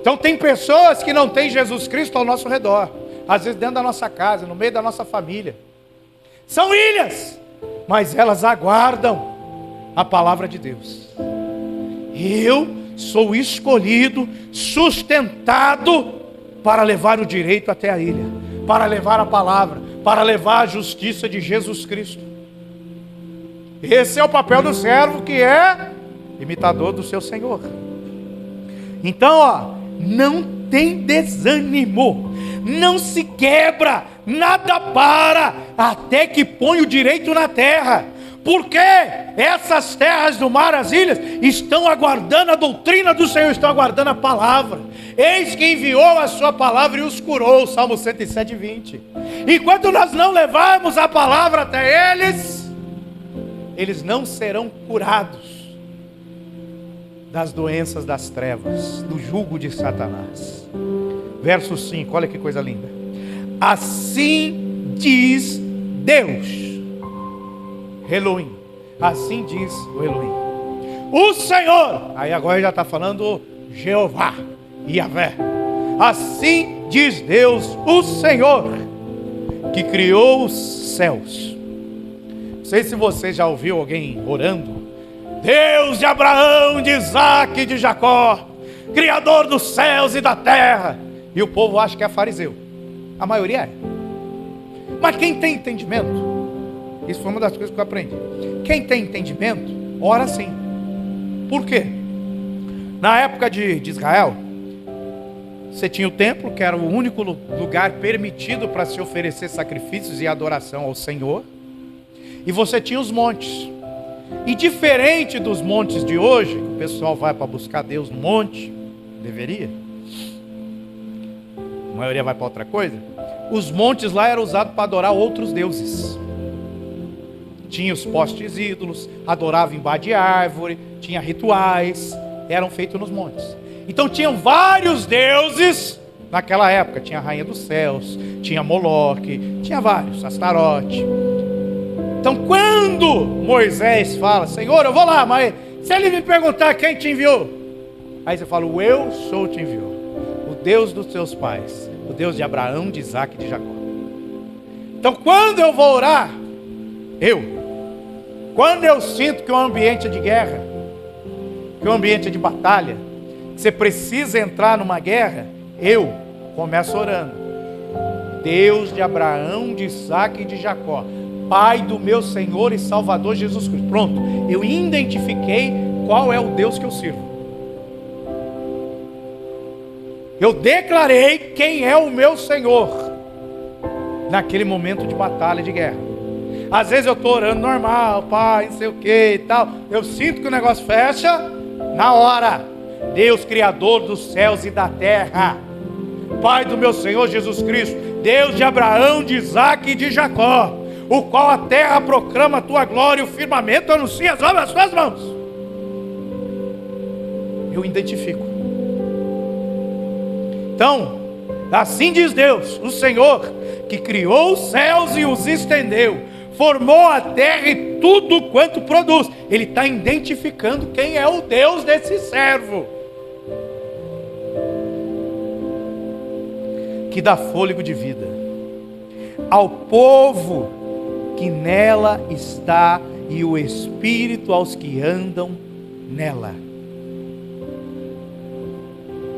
Então tem pessoas que não têm Jesus Cristo ao nosso redor, às vezes dentro da nossa casa, no meio da nossa família. São ilhas, mas elas aguardam a palavra de Deus. Eu sou escolhido, sustentado para levar o direito até a ilha, para levar a palavra, para levar a justiça de Jesus Cristo. Esse é o papel do servo, que é imitador do seu Senhor. Então, não tem desânimo, não se quebra, nada para, até que põe o direito na terra. Porque essas terras do mar, as ilhas, estão aguardando a doutrina do Senhor, estão aguardando a palavra. Eis que enviou a sua palavra e os curou, Salmo 107, 20. Enquanto nós não levarmos a palavra até eles não serão curados das doenças das trevas, do jugo de Satanás. Verso 5, olha que coisa linda. Assim diz Deus, Elohim, assim diz o Elohim, o Senhor. Aí agora já está falando Jeová, Yahvé. Assim diz Deus, o Senhor, que criou os céus. Não sei se você já ouviu alguém orando: Deus de Abraão, de Isaac e de Jacó, Criador dos céus e da terra. E o povo acha que é fariseu. A maioria é. Mas quem tem entendimento, isso foi uma das coisas que eu aprendi, quem tem entendimento, ora assim. Por quê? Na época de Israel, você tinha o templo, que era o único lugar permitido para se oferecer sacrifícios e adoração ao Senhor. E você tinha os montes. E diferente dos montes de hoje, o pessoal vai para buscar Deus no monte, deveria. A maioria vai para outra coisa. Os montes lá eram usados para adorar outros deuses. Tinha os postes ídolos, adorava embaixo de árvore, tinha rituais, eram feitos nos montes. Então tinham vários deuses naquela época. Tinha a rainha dos céus, tinha Moloque, tinha vários, Astarote. Então quando Moisés fala, Senhor, eu vou lá, mas se ele me perguntar quem te enviou, aí você fala, o eu sou te enviou, o Deus dos teus pais, o Deus de Abraão, de Isaac e de Jacó. Então quando eu vou orar, quando eu sinto que o ambiente é de guerra, que o ambiente é de batalha, que você precisa entrar numa guerra, eu começo orando. Deus de Abraão, de Isaac e de Jacó, Pai do meu Senhor e Salvador Jesus Cristo. Pronto, eu identifiquei qual é o Deus que eu sirvo. Eu declarei quem é o meu Senhor naquele momento de batalha, de guerra. Às vezes eu estou orando normal, Pai, não sei o que e tal. Eu sinto que o negócio fecha na hora. Deus, Criador dos céus e da terra, Pai do meu Senhor Jesus Cristo, Deus de Abraão, de Isaac e de Jacó, o qual a terra proclama a tua glória e o firmamento anuncia as obras das tuas mãos. Eu identifico. Então, assim diz Deus, o Senhor, que criou os céus e os estendeu, formou a terra e tudo quanto produz. Ele está identificando quem é o Deus desse servo, que dá fôlego de vida ao povo que nela está, e o Espírito aos que andam nela.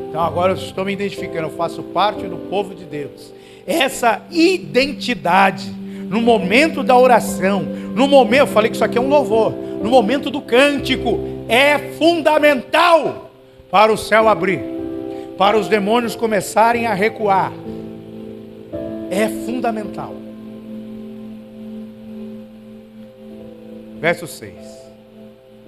Então agora eu estou me identificando, eu faço parte do povo de Deus. Essa identidade, no momento da oração, no momento, eu falei que isso aqui é um louvor, no momento do cântico, é fundamental para o céu abrir, para os demônios começarem a recuar. É fundamental. Verso 6.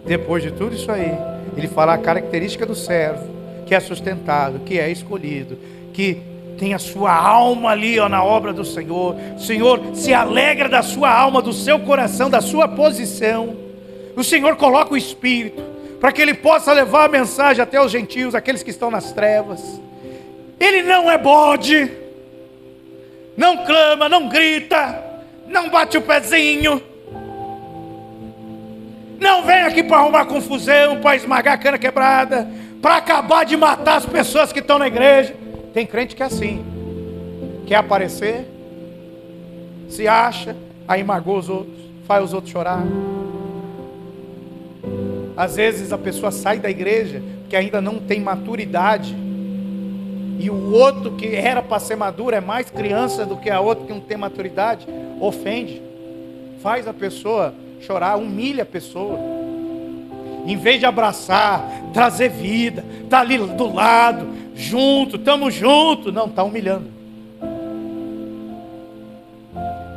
Depois de tudo isso aí, ele fala a característica do servo, que é sustentado, que é escolhido, que tem a sua alma ali, na obra do Senhor. O Senhor se alegra da sua alma, do seu coração, da sua posição. O Senhor coloca o Espírito para que ele possa levar a mensagem até os gentios, aqueles que estão nas trevas. Ele não é bode, não clama, não grita, não bate o pezinho, não vem aqui para arrumar confusão, para esmagar a cana quebrada, para acabar de matar as pessoas que estão na igreja. Tem crente que é assim, quer aparecer, se acha, aí magoa os outros, faz os outros chorar. Às vezes a pessoa sai da igreja porque ainda não tem maturidade, e o outro que era para ser maduro é mais criança do que a outra que não tem maturidade, ofende, faz a pessoa chorar, humilha a pessoa. Em vez de abraçar, trazer vida, tá ali do lado, junto, estamos juntos, não, está humilhando.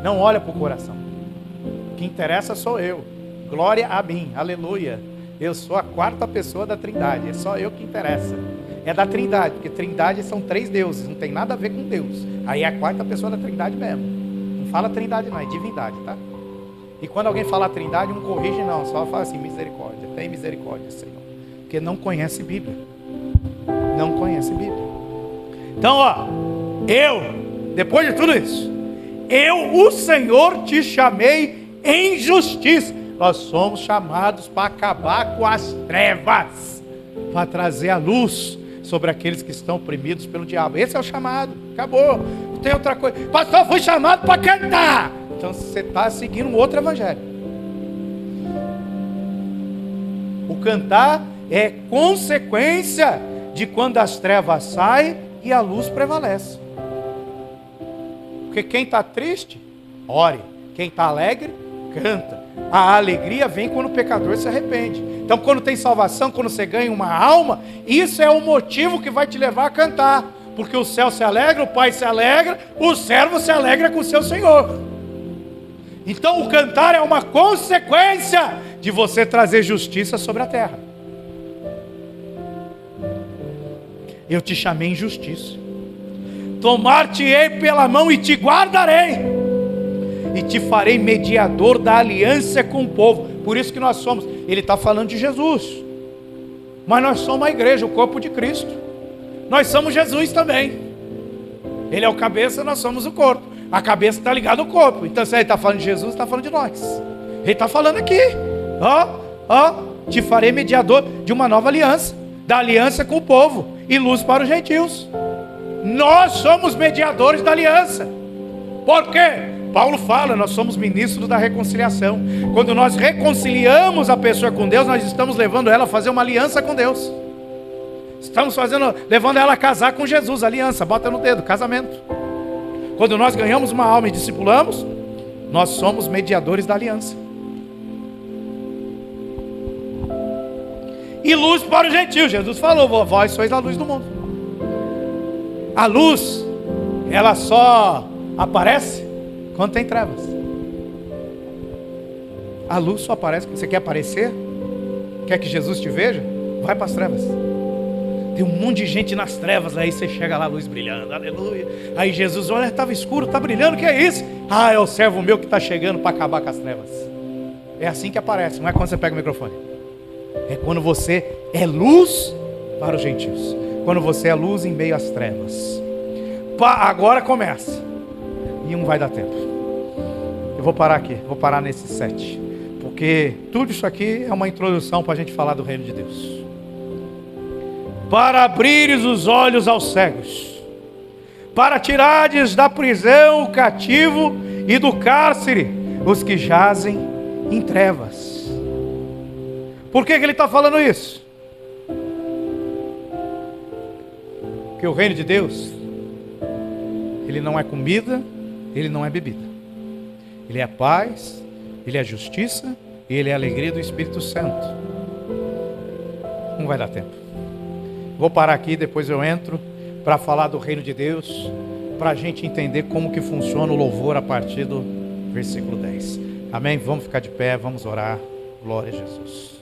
Não olha para o coração. O que interessa sou eu. Glória a mim, aleluia. Eu sou a quarta pessoa da Trindade, é só eu que interessa. É da Trindade, porque Trindade são 3 deuses, não tem nada a ver com Deus. Aí é a quarta pessoa da Trindade mesmo. Não fala Trindade não, é divindade, tá? E quando alguém fala Trindade, um corrige não, só fala assim, misericórdia, tem misericórdia, Senhor. Porque não conhece Bíblia. Não conhece Bíblia. Então, depois de tudo isso, o Senhor, te chamei em justiça. Nós somos chamados para acabar com as trevas, para trazer a luz sobre aqueles que estão oprimidos pelo diabo. Esse é o chamado, acabou. Não tem outra coisa. Pastor, fui chamado para cantar. Então você está seguindo um outro evangelho. O cantar é consequência de quando as trevas saem e a luz prevalece. Porque quem está triste, ore. Quem está alegre, canta. A alegria vem quando o pecador se arrepende. Então quando tem salvação, quando você ganha uma alma, isso é o motivo que vai te levar a cantar. Porque o céu se alegra, o Pai se alegra, o servo se alegra com o seu Senhor. Então o cantar é uma consequência de você trazer justiça sobre a terra. Eu te chamei em justiça. Tomar-te-ei pela mão e te guardarei. E te farei mediador da aliança com o povo. Por isso que nós somos. Ele está falando de Jesus. Mas nós somos a igreja, o corpo de Cristo. Nós somos Jesus também. Ele é o cabeça, nós somos o corpo. A cabeça está ligada ao corpo. Então se ele está falando de Jesus, ele está falando de nós. Ele está falando aqui. Te farei mediador de uma nova aliança. Da aliança com o povo. E luz para os gentios. Nós somos mediadores da aliança. Por quê? Paulo fala, nós somos ministros da reconciliação. Quando nós reconciliamos a pessoa com Deus, nós estamos levando ela a fazer uma aliança com Deus. Estamos levando ela a casar com Jesus, aliança, bota no dedo, casamento. Quando nós ganhamos uma alma e discipulamos, nós somos mediadores da aliança. E luz para os gentios. Jesus falou, vós sois a luz do mundo. A luz, ela só aparece quando tem trevas. A luz só aparece quando você quer aparecer. Quer que Jesus te veja? Vai para as trevas. Tem um monte de gente nas trevas. Aí você chega lá, a luz brilhando, aleluia. Aí Jesus, olha, estava escuro, está brilhando, o que é isso? É o servo meu que está chegando para acabar com as trevas. É assim que aparece, não é quando você pega o microfone. É quando você é luz para os gentios. Quando você é luz em meio às trevas. Agora começa. E não vai dar tempo. Eu vou parar aqui. Vou parar nesses 7. Porque tudo isso aqui é uma introdução para a gente falar do reino de Deus. Para abrires os olhos aos cegos. Para tirares da prisão o cativo e do cárcere os que jazem em trevas. Por que ele está falando isso? Porque o reino de Deus, ele não é comida, ele não é bebida. Ele é paz, ele é justiça e ele é a alegria do Espírito Santo. Não vai dar tempo. Vou parar aqui, depois eu entro para falar do reino de Deus, para a gente entender como que funciona o louvor a partir do versículo 10. Amém? Vamos ficar de pé, vamos orar. Glória a Jesus.